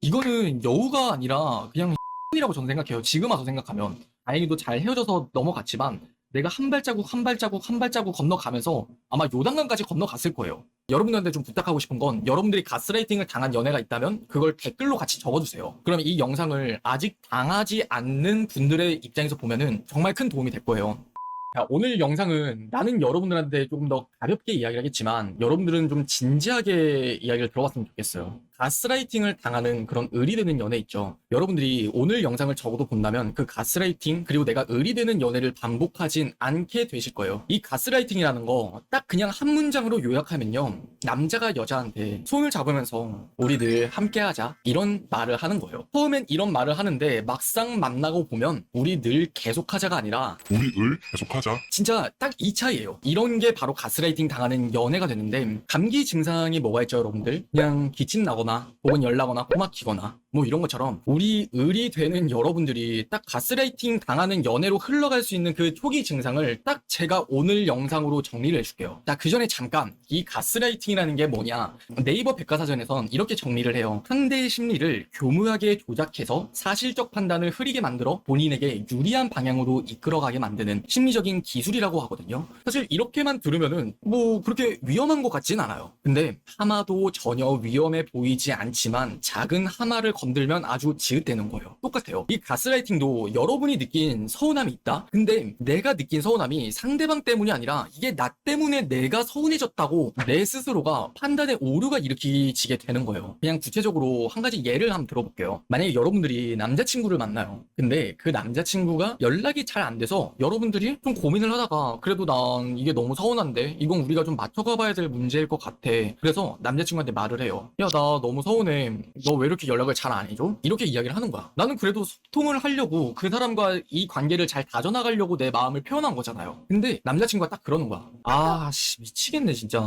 이거는 여우가 아니라 그냥 이라고 저는 생각해요. 지금 와서 생각하면. 다행히도 잘 헤어져서 넘어갔지만 내가 한 발자국 한 발자국 한 발자국 건너가면서 아마 요단강까지 건너갔을 거예요. 여러분들한테 좀 부탁하고 싶은 건 여러분들이 가스라이팅을 당한 연애가 있다면 그걸 댓글로 같이 적어주세요. 그러면 이 영상을 아직 당하지 않는 분들의 입장에서 보면은 정말 큰 도움이 될 거예요. 자, 오늘 영상은 나는 여러분들한테 조금 더 가볍게 이야기를 하겠지만 여러분들은 좀 진지하게 이야기를 들어봤으면 좋겠어요. 가스라이팅을 당하는 그런 의리되는 연애 있죠. 여러분들이 오늘 영상을 적어도 본다면 그 가스라이팅 그리고 내가 의리되는 연애를 반복하진 않게 되실 거예요. 이 가스라이팅이라는 거 딱 그냥 한 문장으로 요약하면요. 남자가 여자한테 손을 잡으면서 우리 늘 함께하자 이런 말을 하는 거예요. 처음엔 이런 말을 하는데 막상 만나고 보면 우리 늘 계속하자가 아니라 우리 을 계속하자. 진짜 딱 이 차이예요. 이런 게 바로 가스라이팅 당하는 연애가 되는데 감기 증상이 뭐가 있죠, 여러분들? 그냥 기침 나거나 혹은 열 나거나 코 막히거나 뭐 이런 것처럼 우리 을이 되는 여러분들이 딱 가스라이팅 당하는 연애로 흘러갈 수 있는 그 초기 증상을 딱 제가 오늘 영상으로 정리를 해줄게요. 자, 그 전에 잠깐 이 가스라이팅이라는 게 뭐냐? 네이버 백과사전에선 이렇게 정리를 해요. 상대의 심리를 교묘하게 조작해서 사실적 판단을 흐리게 만들어 본인에게 유리한 방향으로 이끌어가게 만드는 심리적인 기술이라고 하거든요. 사실 이렇게만 들으면은 뭐 그렇게 위험한 것 같진 않아요. 근데 하마도 전혀 위험해 보이지 않지만 작은 하마를 건들면 아주 지읒대는 거예요. 똑같아요. 이 가스라이팅도 여러분이 느낀 서운함이 있다? 근데 내가 느낀 서운함이 상대방 때문이 아니라 이게 나 때문에 내가 서운해졌다고 내 스스로가 판단에 오류가 일으키게 되는 거예요. 그냥 구체적으로 한 가지 예를 한번 들어볼게요. 만약에 여러분들이 남자친구를 만나요. 근데 그 남자친구가 연락이 잘 안 돼서 여러분들이 좀 고민을 하다가 그래도 난 이게 너무 서운한데 이건 우리가 좀 맞춰가 봐야 될 문제일 것 같아. 그래서 남자친구한테 말을 해요. 야, 나 너무 서운해. 너 왜 이렇게 연락을 잘 안 해줘? 이렇게 이야기를 하는 거야. 나는 그래도 소통을 하려고 그 사람과 이 관계를 잘 다져나가려고 내 마음을 표현한 거잖아요. 근데 남자친구가 딱 그러는 거야. 아, 씨, 미치겠네, 진짜.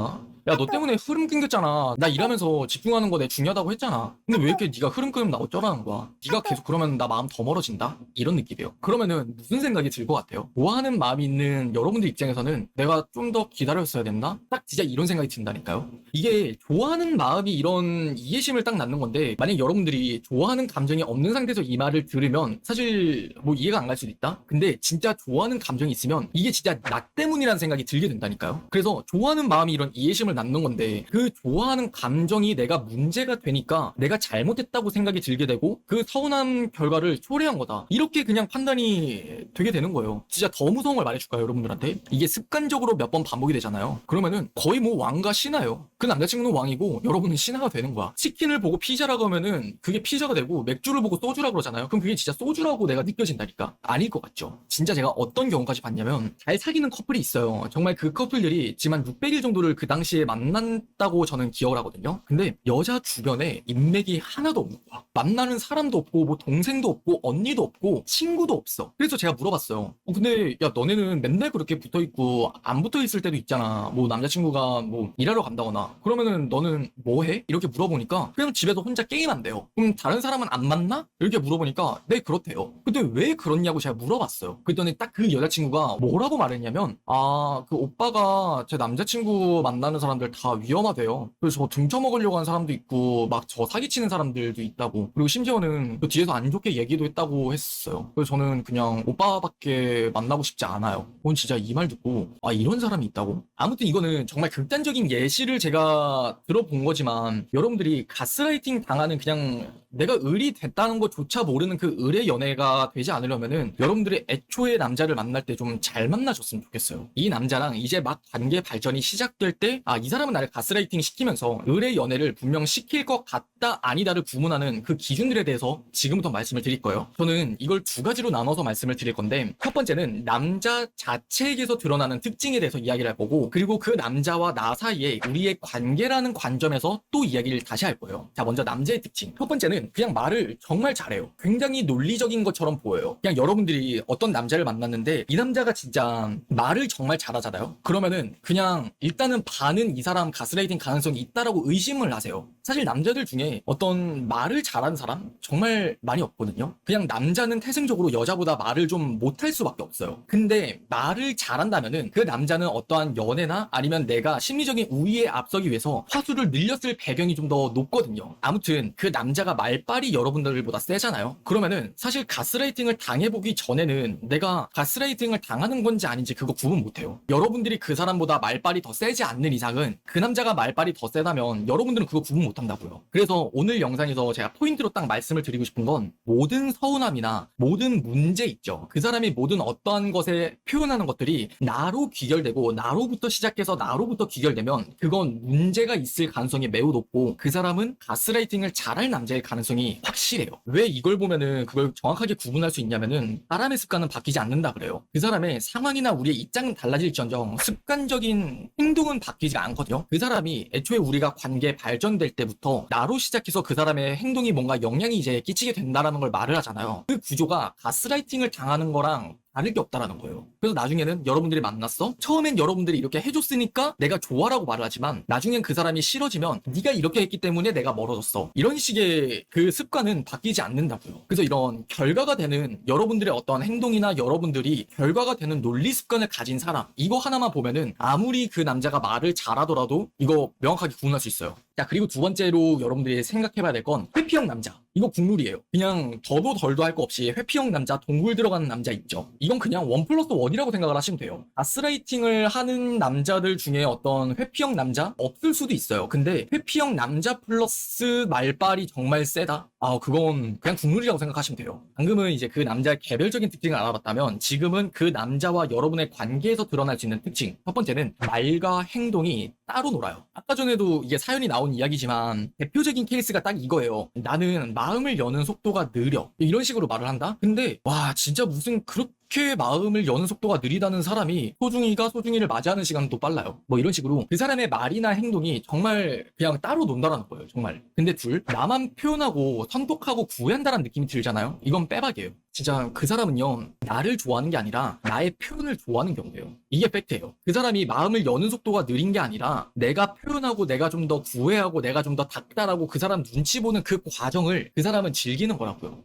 야, 너 때문에 흐름 끊겼잖아. 나 일하면서 집중하는 거 내 중요하다고 했잖아. 근데 왜 이렇게 네가 흐름 끊으면 나 어쩌라는 거야? 네가 계속 그러면 나 마음 더 멀어진다? 이런 느낌이에요. 그러면은 무슨 생각이 들 것 같아요? 좋아하는 마음이 있는 여러분들 입장에서는 내가 좀 더 기다렸어야 됐나? 딱 진짜 이런 생각이 든다니까요. 이게 좋아하는 마음이 이런 이해심을 딱 낳는 건데 만약 여러분들이 좋아하는 감정이 없는 상태에서 이 말을 들으면 사실 뭐 이해가 안 갈 수도 있다? 근데 진짜 좋아하는 감정이 있으면 이게 진짜 나 때문이라는 생각이 들게 된다니까요. 그래서 좋아하는 마음이 이런 이해심을 낳는 건데 그 좋아하는 감정이 내가 문제가 되니까 내가 잘못했다고 생각이 들게 되고 그 서운한 결과를 초래한 거다. 이렇게 그냥 판단이 되게 되는 거예요. 진짜 더 무서운 걸 말해줄까요, 여러분들한테? 이게 습관적으로 몇 번 반복이 되잖아요. 그러면은 거의 뭐 왕과 신하예요. 그 남자친구는 왕이고 여러분은 신하가 되는 거야. 치킨을 보고 피자라고 하면은 그게 피자가 되고 맥주를 보고 소주라고 그러잖아요. 그럼 그게 진짜 소주라고 내가 느껴진다니까? 아닐 것 같죠? 진짜 제가 어떤 경우까지 봤냐면 잘 사귀는 커플이 있어요. 정말 그 커플들이 지금 한 600일 정도를 그 당시에 만났다고 저는 기억을 하거든요. 근데 여자 주변에 인맥이 하나도 없는 거야. 만나는 사람도 없고 뭐 동생도 없고 언니도 없고 친구도 없어. 그래서 제가 물어봤어요. 근데 야, 너네는 맨날 그렇게 붙어있고 안 붙어있을 때도 있잖아. 뭐 남자친구가 뭐 일하러 간다거나 그러면은 너는 뭐 해? 이렇게 물어보니까 그냥 집에서 혼자 게임한대요. 그럼 다른 사람은 안 만나? 이렇게 물어보니까 네, 그렇대요. 근데 왜 그렇냐고 제가 물어봤어요. 그랬더니 딱 그 여자친구가 뭐라고 말했냐면 아, 그 오빠가 제 남자친구 만나는 사람들 다 위험하대요. 그래서 저 등쳐먹으려고 하는 사람도 있고 막 저 사기치는 사람들도 있다고. 그리고 심지어는 그 뒤에서 안 좋게 얘기도 했다고 했어요. 그래서 저는 그냥 오빠밖에 만나고 싶지 않아요. 그건 진짜 이 말 듣고 아, 이런 사람이 있다고? 아무튼 이거는 정말 극단적인 예시를 제가 들어본 거지만 여러분들이 가스라이팅 당하는 그냥 내가 을이 됐다는 것조차 모르는 그 을의 연애가 되지 않으려면은 여러분들이 애초에 남자를 만날 때 좀 잘 만나줬으면 좋겠어요. 이 남자랑 이제 막 관계 발전이 시작될 때 아, 이 사람은 나를 가스라이팅 시키면서 을의 연애를 분명 시킬 것 같다 아니다를 구분하는 그 기준들에 대해서 지금부터 말씀을 드릴 거예요. 저는 이걸 두 가지로 나눠서 말씀을 드릴 건데 첫 번째는 남자 자체에게서 드러나는 특징에 대해서 이야기를 해보고 그리고 그 남자와 나 사이에 우리의 관계라는 관점에서 또 이야기를 다시 할 거예요. 자, 먼저 남자의 특징. 첫 번째는 그냥 말을 정말 잘해요. 굉장히 논리적인 것처럼 보여요. 그냥 여러분들이 어떤 남자를 만났는데 이 남자가 진짜 말을 정말 잘하잖아요. 그러면은 그냥 일단은 반은 이 사람 가스라이팅 가능성이 있다라고 의심을 하세요. 사실 남자들 중에 어떤 말을 잘하는 사람 정말 많이 없거든요. 그냥 남자는 태생적으로 여자보다 말을 좀 못할 수밖에 없어요. 근데 말을 잘한다면은 그 남자는 어떠한 연애나 아니면 내가 심리적인 우위에 앞서기 위해서 화수를 늘렸을 배경이 좀 더 더 높거든요. 아무튼 그 남자가 말빨이 여러분들보다 세잖아요. 그러면은 사실 가스라이팅을 당해보기 전에는 내가 가스라이팅을 당하는 건지 아닌지 그거 구분 못해요. 여러분들이 그 사람보다 말빨이 더 세지 않는 이상은 그 남자가 말빨이 더 세다면 여러분들은 그거 구분 못한다고요. 그래서 오늘 영상에서 제가 포인트로 딱 말씀을 드리고 싶은 건 모든 서운함이나 모든 문제 있죠. 그 사람이 모든 어떠한 것에 표현하는 것들이 나로 귀결되고 나로부터 시작해서 나로부터 귀결되면 그건 문제가 있을 가능성이 매우 높고 그 사람은 가스라이팅을 잘할 남자일 가능성이 확실해요. 왜 이걸 보면은 그걸 정확하게 구분할 수 있냐면은 사람의 습관은 바뀌지 않는다 그래요. 그 사람의 상황이나 우리의 입장은 달라질지언정 습관적인 행동은 바뀌지가 않거든요. 그 사람이 애초에 우리가 관계 발전될 때부터 나로 시작해서 그 사람의 행동이 뭔가 영향이 이제 끼치게 된다라는 걸 말을 하잖아요. 그 구조가 가스라이팅을 당하는 거랑 다를 게 없다라는 거예요. 그래서 나중에는 여러분들이 만났어? 처음엔 여러분들이 이렇게 해줬으니까 내가 좋아라고 말을 하지만 나중엔 그 사람이 싫어지면 네가 이렇게 했기 때문에 내가 멀어졌어. 이런 식의 그 습관은 바뀌지 않는다고요. 그래서 이런 결과가 되는 여러분들의 어떠한 행동이나 여러분들이 결과가 되는 논리 습관을 가진 사람 이거 하나만 보면은 아무리 그 남자가 말을 잘하더라도 이거 명확하게 구분할 수 있어요. 자, 그리고 두 번째로 여러분들이 생각해봐야 될 건 회피형 남자. 이거 국룰이에요. 그냥 더도 덜도 할 거 없이 회피형 남자, 동굴 들어가는 남자 있죠. 이건 그냥 1+1이라고 생각을 하시면 돼요. 가스라이팅을 하는 남자들 중에 어떤 회피형 남자? 없을 수도 있어요. 근데 회피형 남자 플러스 말빨이 정말 세다? 그건 그냥 국룰이라고 생각하시면 돼요. 방금은 이제 그 남자의 개별적인 특징을 알아봤다면 지금은 그 남자와 여러분의 관계에서 드러날 수 있는 특징. 첫 번째는 말과 행동이 따로 놀아요. 아까 전에도 이게 사연이 나온 이야기지만 대표적인 케이스가 딱 이거예요. 나는 마음을 여는 속도가 느려. 이런 식으로 말을 한다? 근데 와 진짜 무슨 그렇게 마음을 여는 속도가 느리다는 사람이 소중이가 소중이를 맞이하는 시간도 빨라요. 뭐 이런 식으로 그 사람의 말이나 행동이 정말 그냥 따로 논다라는 거예요. 정말. 근데 둘, 나만 표현하고 선독하고 구애한다는 느낌이 들잖아요. 이건 빼박이에요. 진짜 그 사람은요 나를 좋아하는 게 아니라 나의 표현을 좋아하는 경우예요. 이게 팩트예요. 그 사람이 마음을 여는 속도가 느린 게 아니라 내가 표현하고 내가 좀 더 구애하고 내가 좀 더 닥달하고 그 사람 눈치 보는 그 과정을 그 사람은 즐기는 거라고요.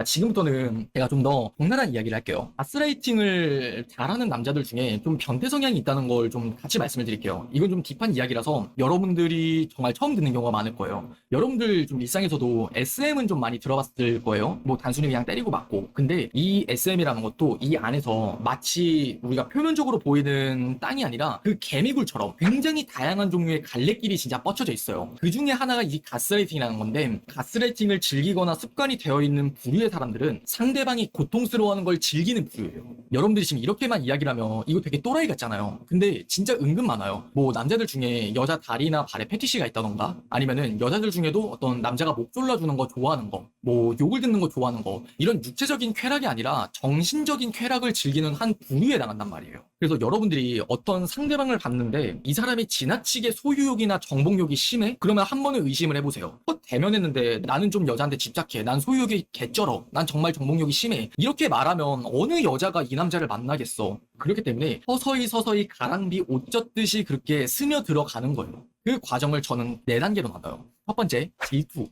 지금부터는 제가 좀 더 적나라한 이야기를 할게요. 가스라이팅을 잘하는 남자들 중에 좀 변태 성향이 있다는 걸 좀 같이 말씀을 드릴게요. 이건 좀 딥한 이야기라서 여러분들이 정말 처음 듣는 경우가 많을 거예요. 여러분들 좀 일상에서도 SM은 좀 많이 들어봤을 거예요. 뭐 단순히 그냥 때리고 맞고. 근데 이 SM이라는 것도 이 안에서 마치 우리가 표면적으로 보이는 땅이 아니라 그 개미굴처럼 굉장히 다양한 종류의 갈래길이 진짜 뻗쳐져 있어요. 그 중에 하나가 이 가스라이팅이라는 건데 가스라이팅을 즐기거나 습관이 되어 있는 부류의 사람들은 상대방이 고통스러워하는 걸 즐기는 부류예요. 여러분들이 지금 이렇게만 이야기를 하면 이거 되게 또라이 같잖아요. 근데 진짜 은근 많아요. 뭐 남자들 중에 여자 다리나 발에 패티시가 있다던가 아니면은 여자들 중에도 어떤 남자가 목 졸라주는 거 좋아하는 거 뭐 욕을 듣는 거 좋아하는 거 이런 육체적인 쾌락이 아니라 정신적인 쾌락을 즐기는 한 부류에 해당한단 말이에요. 그래서 여러분들이 어떤 상대방을 봤는데 이 사람이 지나치게 소유욕이나 정복욕이 심해? 그러면 한 번은 의심을 해보세요. 첫 대면했는데 나는 좀 여자한테 집착해. 난 소유욕이 개쩔어. 난 정말 정복욕이 심해. 이렇게 말하면 어느 여자가 이 남자를 만나겠어. 그렇기 때문에 서서히 가랑비 옷 젖듯이 그렇게 스며들어가는 거예요. 그 과정을 저는 4단계로 나눠요. 첫 번째,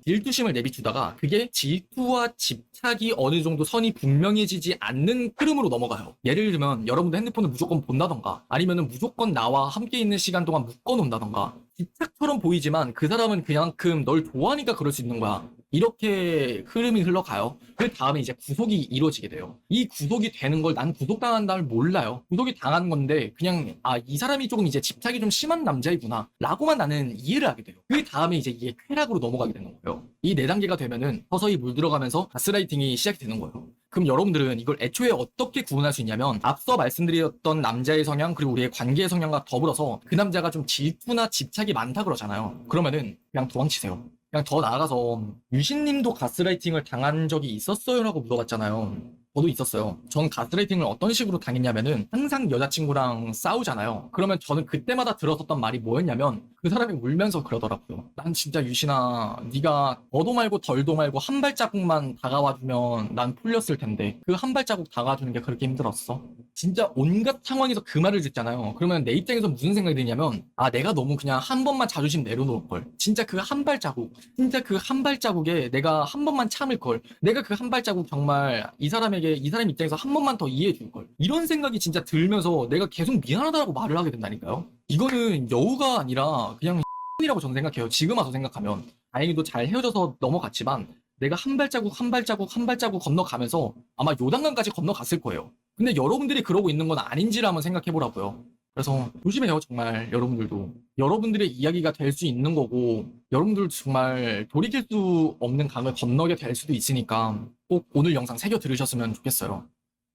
질투심을 내비추다가 그게 질투와 집착이 어느 정도 선이 분명해지지 않는 흐름으로 넘어가요. 예를 들면 여러분들 핸드폰을 무조건 본다던가 아니면은 무조건 나와 함께 있는 시간 동안 묶어놓는다던가 집착처럼 보이지만 그 사람은 그냥큼 널 좋아하니까 그럴 수 있는 거야. 이렇게 흐름이 흘러가요. 그 다음에 이제 구속이 이루어지게 돼요. 이 구속이 되는 걸 난 구속당한 날 몰라요. 구속이 당한 건데 그냥 이 사람이 조금 이제 집착이 좀 심한 남자이구나 라고만 나는 이해를 하게 돼요. 그 다음에 이제 이게 쾌락으로 넘어가게 되는 거예요. 이 4단계가 되면은 서서히 물들어가면서 가스라이팅이 시작이 되는 거예요. 그럼 여러분들은 이걸 애초에 어떻게 구분할 수 있냐면 앞서 말씀드렸던 남자의 성향 그리고 우리의 관계의 성향과 더불어서 그 남자가 좀 질투나 집착이 많다 그러잖아요. 그러면은 그냥 도망치세요. 그냥 더 나아가서 유신님도 가스라이팅을 당한 적이 있었어요? 라고 물어봤잖아요. 저도 있었어요. 전 가스라이팅을 어떤 식으로 당했냐면은 항상 여자친구랑 싸우잖아요. 그러면 저는 그때마다 들었었던 말이 뭐였냐면 그 사람이 울면서 그러더라고요. 난 진짜 유신아 네가 더도 말고 덜도 말고 한 발자국만 다가와주면 난 풀렸을 텐데 그 한 발자국 다가와주는 게 그렇게 힘들었어? 진짜 온갖 상황에서 그 말을 듣잖아요. 그러면 내 입장에서 무슨 생각이 드냐면 내가 너무 그냥 한 번만 자존심 내려놓을 걸. 진짜 그 한 발자국 진짜 그 한 발자국에 내가 한 번만 참을 걸. 내가 그 한 발자국 정말 이 사람 입장에서 한 번만 더 이해해 줄 걸. 이런 생각이 진짜 들면서 내가 계속 미안하다고 말을 하게 된다니까요. 이거는 여우가 아니라 그냥 뿐이라고 저는 생각해요. 지금 와서 생각하면. 다행히도 잘 헤어져서 넘어갔지만 내가 한 발자국 한 발자국 한 발자국 건너가면서 아마 요단강까지 건너갔을 거예요. 근데 여러분들이 그러고 있는 건 아닌지를 한번 생각해보라고요. 그래서 조심해요, 정말 여러분들도. 여러분들의 이야기가 될 수 있는 거고 여러분들도 정말 돌이킬 수 없는 강을 건너게 될 수도 있으니까 꼭 오늘 영상 새겨 들으셨으면 좋겠어요.